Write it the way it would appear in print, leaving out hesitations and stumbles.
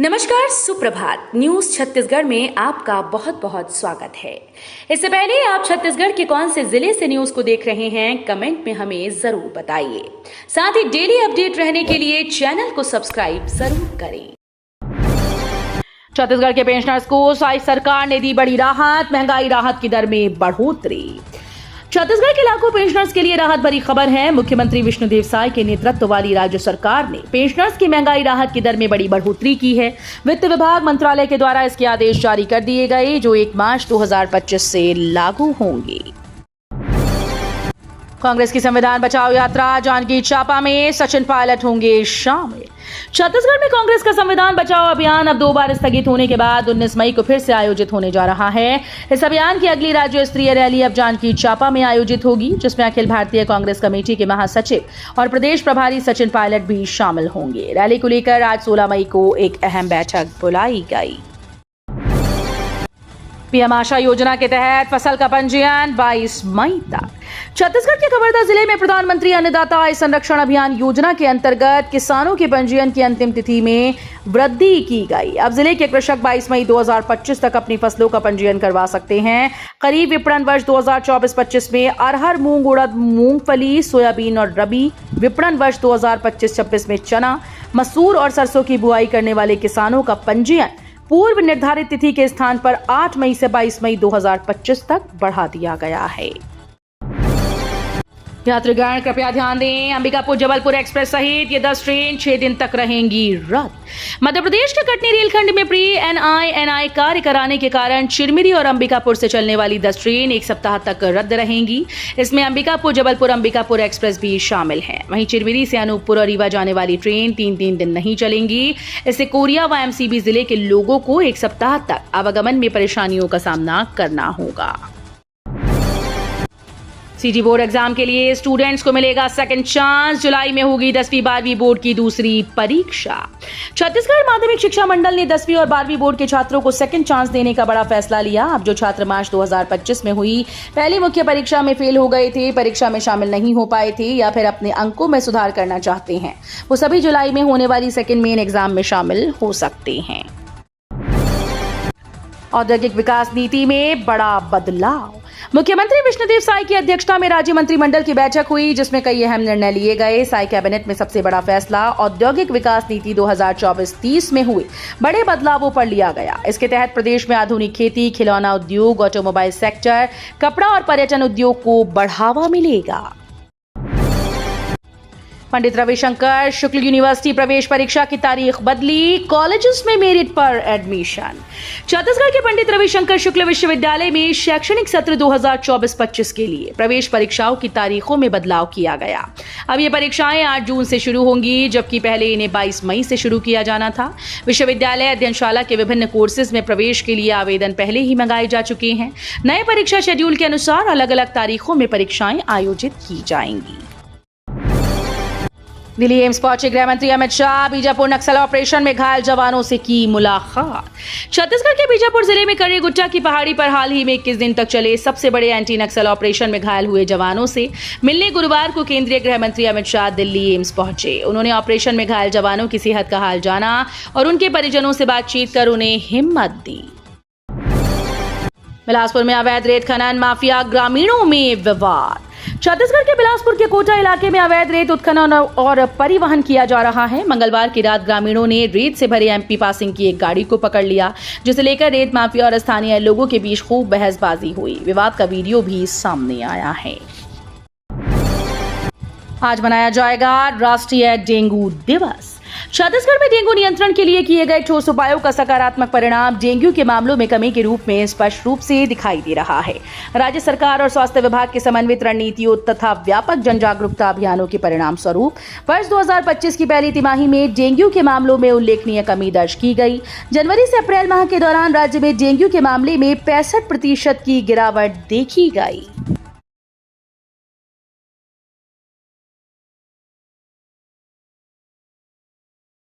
नमस्कार, सुप्रभात। न्यूज छत्तीसगढ़ में आपका बहुत बहुत स्वागत है। इससे पहले आप छत्तीसगढ़ के कौन से जिले से न्यूज को देख रहे हैं, कमेंट में हमें जरूर बताइए। साथ ही डेली अपडेट रहने के लिए चैनल को सब्सक्राइब जरूर करें। छत्तीसगढ़ के पेंशनर्स को सरकार ने दी बड़ी राहत, महंगाई राहत की दर में बढ़ोतरी। छत्तीसगढ़ के लाखों पेंशनर्स के लिए राहत भरी खबर है। मुख्यमंत्री विष्णुदेव साय के नेतृत्व वाली राज्य सरकार ने पेंशनर्स की महंगाई राहत की दर में बड़ी बढ़ोतरी की है। वित्त विभाग मंत्रालय के द्वारा इसके आदेश जारी कर दिए गए, जो 1 मार्च 2025 से लागू होंगे। कांग्रेस की संविधान बचाओ यात्रा, जांजगीर चांपा में सचिन पायलट होंगे शामिल। छत्तीसगढ़ में कांग्रेस का संविधान बचाओ अभियान अब 2 बार स्थगित होने के बाद 19 मई को फिर से आयोजित होने जा रहा है। इस अभियान की अगली राज्य स्तरीय रैली अब जांजगीर चांपा में आयोजित होगी, जिसमें अखिल भारतीय कांग्रेस कमेटी के महासचिव और प्रदेश प्रभारी सचिन पायलट भी शामिल होंगे। रैली को लेकर आज 16 मई को एक अहम बैठक बुलाई गई। पीएम आशा योजना के तहत फसल का पंजीयन 22 मई तक। छत्तीसगढ़ के कवर्धा जिले में प्रधानमंत्री अन्नदाता आय संरक्षण अभियान योजना के अंतर्गत किसानों के पंजीयन की अंतिम तिथि में वृद्धि की गई। अब जिले के कृषक 22 मई 2025 तक अपनी फसलों का पंजीयन करवा सकते हैं। खरीफ विपणन वर्ष 2024-25 में अरहर, मूंग, उड़द, मूंगफली, सोयाबीन और रबी विपणन वर्ष 2025-26 में चना, मसूर और सरसों की बुआई करने वाले किसानों का पंजीयन पूर्व निर्धारित तिथि के स्थान पर 8 मई से 22 मई 2025 तक बढ़ा दिया गया है। यात्रीगण कृपया ध्यान दें, अंबिकापुर जबलपुर एक्सप्रेस सहित ये 10 ट्रेन 6 दिन तक रहेंगी रद्द। मध्य प्रदेश के कटनी रेलखंड में प्री एनआई कार्य कराने के कारण चिरमिरी और अंबिकापुर से चलने वाली 10 ट्रेन 1 सप्ताह तक रद्द रहेंगी। इसमें अंबिकापुर जबलपुर अंबिकापुर एक्सप्रेस भी शामिल है। वहीं चिरमिरी से अनूपपुर और रीवा जाने वाली ट्रेन 3 दिन नहीं चलेंगी। इससे कोरिया व एमसीबी जिले के लोगों को 1 सप्ताह तक आवागमन में परेशानियों का सामना करना होगा। सीजी बोर्ड एग्जाम के लिए स्टूडेंट्स को मिलेगा सेकंड चांस। जुलाई में होगी 10वीं 12वीं बोर्ड की दूसरी परीक्षा। छत्तीसगढ़ माध्यमिक शिक्षा मंडल ने 10वीं और 12वीं बोर्ड के छात्रों को सेकंड चांस देने का बड़ा फैसला लिया। अब जो छात्र मार्च 2025 में हुई पहली मुख्य परीक्षा में फेल हो गए थे, परीक्षा में शामिल नहीं हो पाए थे या फिर अपने अंकों में सुधार करना चाहते हैं, वो सभी जुलाई में होने वाली सेकंड मेन एग्जाम में शामिल हो सकते हैं। औद्योगिक विकास नीति में बड़ा बदलाव। मुख्यमंत्री विष्णुदेव साय की अध्यक्षता में राज्य मंत्रिमंडल की बैठक हुई, जिसमें कई अहम निर्णय लिए गए। साय कैबिनेट में सबसे बड़ा फैसला औद्योगिक विकास नीति 2024-30 में हुए बड़े बदलावों पर लिया गया। इसके तहत प्रदेश में आधुनिक खेती, खिलौना उद्योग, ऑटोमोबाइल सेक्टर, कपड़ा और पर्यटन उद्योग को बढ़ावा मिलेगा। पंडित रविशंकर शुक्ल यूनिवर्सिटी प्रवेश परीक्षा की तारीख बदली, कॉलेजेस में मेरिट पर एडमिशन। छत्तीसगढ़ के पंडित रविशंकर शुक्ल विश्वविद्यालय में शैक्षणिक सत्र 2024-25 के लिए प्रवेश परीक्षाओं की तारीखों में बदलाव किया गया। अब ये परीक्षाएं 8 जून से शुरू होंगी, जबकि पहले इन्हें 22 मई से शुरू किया जाना था। विश्वविद्यालय अध्ययनशाला के विभिन्न कोर्सेज में प्रवेश के लिए आवेदन पहले ही मंगाए जा चुके हैं। नए परीक्षा शेड्यूल के अनुसार अलग अलग तारीखों में परीक्षाएं आयोजित की जाएंगी। दिल्ली एम्स पहुंचे गृह मंत्री अमित शाह। बीजापुर नक्सल ऑपरेशन में घायल जवानों से की मुलाकात। छत्तीसगढ़ के बीजापुर जिले में करेगुट्टा की पहाड़ी पर हाल ही में 21 दिन तक चले सबसे बड़े एंटी नक्सल ऑपरेशन में घायल हुए जवानों से मिलने गुरुवार को केंद्रीय गृह मंत्री अमित शाह दिल्ली एम्स पहुंचे। उन्होंने ऑपरेशन में घायल जवानों की सेहत का हाल जाना और उनके परिजनों से बातचीत कर उन्हें हिम्मत दी। बिलासपुर में अवैध रेत खनन माफिया, ग्रामीणों में विवाद। छत्तीसगढ़ के बिलासपुर के कोटा इलाके में अवैध रेत उत्खनन और परिवहन किया जा रहा है। मंगलवार की रात ग्रामीणों ने रेत से भरे एमपी पासिंग की एक गाड़ी को पकड़ लिया, जिसे लेकर रेत माफिया और स्थानीय लोगों के बीच खूब बहसबाजी हुई। विवाद का वीडियो भी सामने आया है। आज मनाया जाएगा राष्ट्रीय डेंगू दिवस। छत्तीसगढ़ में डेंगू नियंत्रण के लिए किए गए ठोस उपायों का सकारात्मक परिणाम डेंगू के मामलों में कमी के रूप में स्पष्ट रूप से दिखाई दे रहा है। राज्य सरकार और स्वास्थ्य विभाग के समन्वित रणनीतियों तथा व्यापक जन जागरूकता अभियानों के परिणाम स्वरूप वर्ष 2025 की पहली तिमाही में डेंगू के मामलों में उल्लेखनीय कमी दर्ज की गई। जनवरी से अप्रैल माह के दौरान राज्य में डेंगू के मामले में 65% की गिरावट देखी गई।